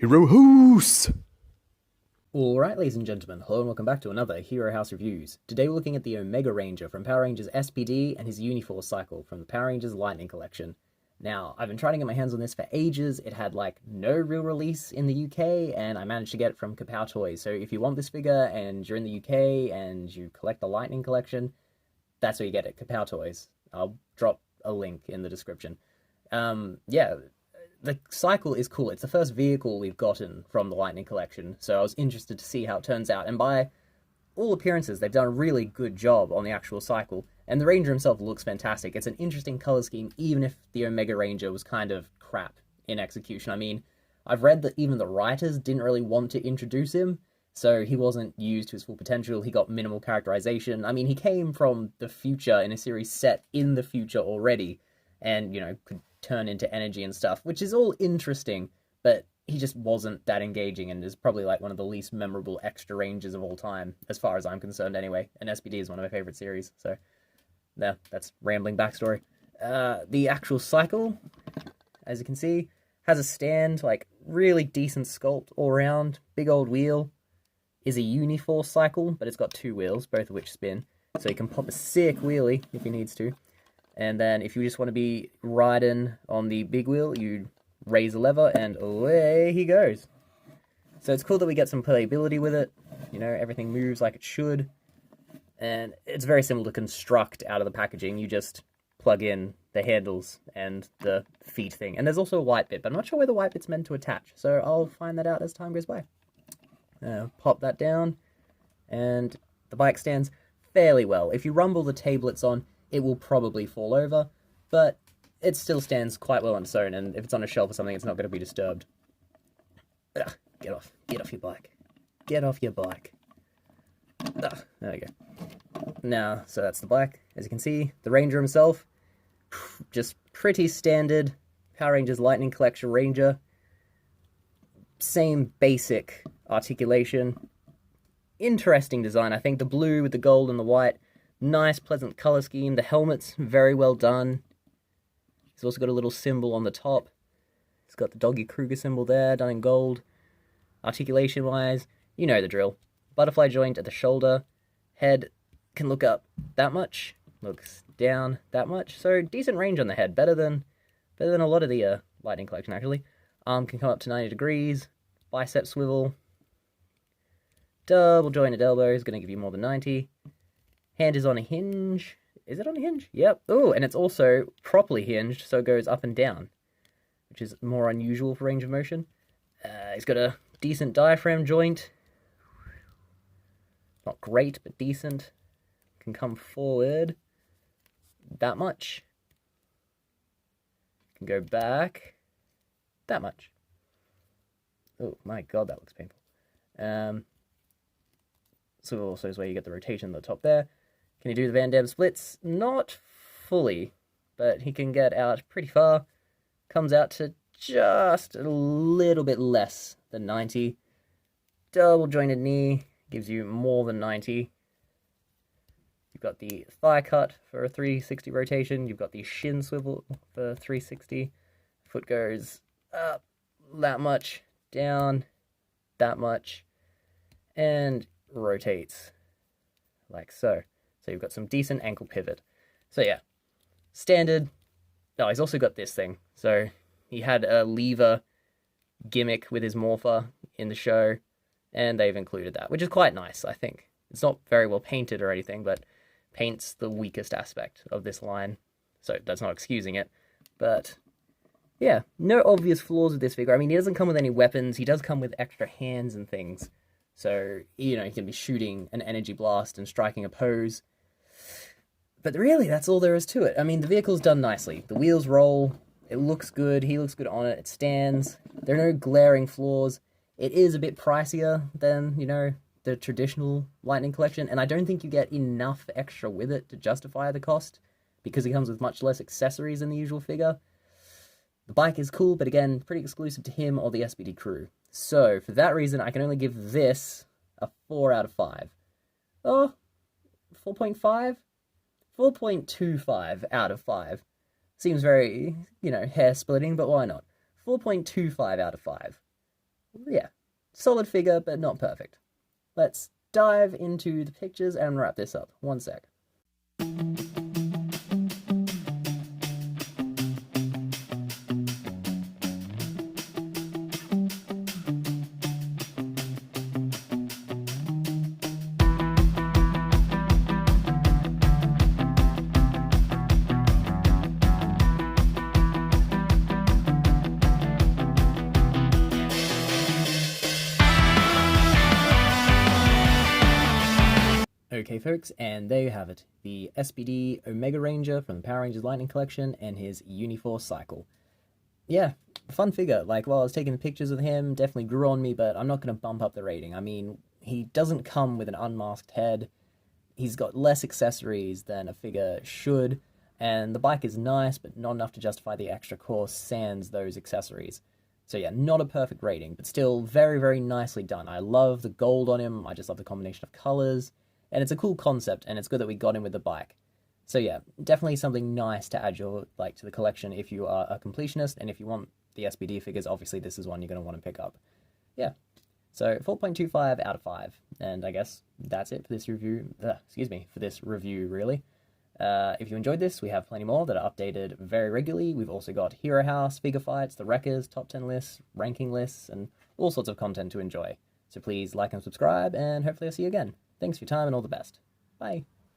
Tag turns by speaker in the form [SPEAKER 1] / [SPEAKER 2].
[SPEAKER 1] Hero Hoose!
[SPEAKER 2] Alright, ladies and gentlemen, hello and welcome back to another Hero House Reviews. Today we're looking at the Omega Ranger from Power Rangers SPD and his Uniforce cycle from the Power Rangers Lightning Collection. Now, I've been trying to get my hands on this for ages. It had no real release in the UK, and I managed to get it from Kapow Toys. So if you want this figure and you're in the UK and you collect the Lightning Collection, that's where you get it, Kapow Toys. I'll drop a link in the description. Yeah, the cycle is cool. It's the first vehicle we've gotten from the Lightning Collection, so I was interested to see how it turns out. And by all appearances, they've done a really good job on the actual cycle, and the Ranger himself looks fantastic. It's an interesting color scheme, even if the Omega Ranger was kind of crap in execution. I mean, I've read that even the writers didn't really want to introduce him, so he wasn't used to his full potential. He got minimal characterization. I mean, he came from the future in a series set in the future already, and, could turn into energy and stuff, which is all interesting, but he just wasn't that engaging and is probably one of the least memorable extra Rangers of all time, as far as I'm concerned anyway. And SPD is one of my favorite series, so yeah, that's rambling backstory. The actual cycle, as you can see, has a stand, really decent sculpt all around, big old wheel, is a Uniforce cycle, but it's got two wheels, both of which spin, so you can pop a sick wheelie if he needs to. And then if you just want to be riding on the big wheel, you raise a lever and away he goes. So it's cool that we get some playability with it. Everything moves like it should. And it's very simple to construct out of the packaging. You just plug in the handles and the feet thing. And there's also a white bit, but I'm not sure where the white bit's meant to attach. So I'll find that out as time goes by. Pop that down. And the bike stands fairly well. If you rumble the table it's on, it will probably fall over, but it still stands quite well on its own, and if it's on a shelf or something, it's not going to be disturbed. Ugh, get off your bike. Get off your bike. Ugh, there we go. Now, so that's the bike. As you can see, the Ranger himself, just pretty standard Power Rangers Lightning Collection Ranger. Same basic articulation. Interesting design, I think. The blue with the gold and the white. Nice, pleasant color scheme. The helmet's very well done. He's also got a little symbol on the top. He's got the Doggy Kruger symbol there, done in gold. Articulation-wise, you know the drill. Butterfly joint at the shoulder. Head can look up that much. Looks down that much. So decent range on the head. Better than a lot of the Lightning Collection, actually. Arm can come up to 90 degrees. Bicep swivel. Double jointed elbow is going to give you more than 90. Hand is on a hinge. Is it on a hinge? Yep. Oh, and it's also properly hinged, so it goes up and down, which is more unusual for range of motion. He's got a decent diaphragm joint. Not great, but decent. Can come forward that much. Can go back that much. Oh my god, that looks painful. So also is where you get the rotation at the top there. Can he do the Van Damme splits? Not fully, but he can get out pretty far. Comes out to just a little bit less than 90. Double jointed knee gives you more than 90. You've got the thigh cut for a 360 rotation. You've got the shin swivel for 360. Foot goes up that much, down that much, and rotates like so. So you've got some decent ankle pivot. So yeah, standard. Oh, he's also got this thing. So he had a lever gimmick with his morpher in the show, and they've included that, which is quite nice, I think. It's not very well painted or anything, but paints the weakest aspect of this line. So that's not excusing it. But yeah, no obvious flaws with this figure. I mean, he doesn't come with any weapons. He does come with extra hands and things. So, he can be shooting an energy blast and striking a pose. But really, that's all there is to it. I mean, the vehicle's done nicely. The wheels roll. It looks good. He looks good on it. It stands. There are no glaring flaws. It is a bit pricier than, the traditional Lightning Collection. And I don't think you get enough extra with it to justify the cost, because it comes with much less accessories than the usual figure. The bike is cool, but again, pretty exclusive to him or the SPD crew. So, for that reason, I can only give this a 4 out of 5. Oh, 4.5? 4.25 out of 5. Seems very, hair splitting, but why not? 4.25 out of 5. Yeah, solid figure, but not perfect. Let's dive into the pictures and wrap this up. One sec. Okay, folks, and there you have it. The SPD Omega Ranger from the Power Rangers Lightning Collection and his Uniforce cycle. Yeah, fun figure. Like, while I was taking the pictures with him, definitely grew on me, but I'm not going to bump up the rating. I mean, he doesn't come with an unmasked head. He's got less accessories than a figure should, and the bike is nice, but not enough to justify the extra cost sans those accessories. So yeah, not a perfect rating, but still very, very nicely done. I love the gold on him. I just love the combination of colors, and it's a cool concept, and it's good that we got him with the bike. So yeah, definitely something nice to add your to the collection if you are a completionist, and if you want the SPD figures, obviously this is one you're going to want to pick up. Yeah, so 4.25 out of 5, and I guess that's it for this review. For this review, really. If you enjoyed this, we have plenty more that are updated very regularly. We've also got Hero House, figure fights, the Wreckers, top 10 lists, ranking lists, and all sorts of content to enjoy. So please like and subscribe, and hopefully I'll see you again. Thanks for your time and all the best. Bye.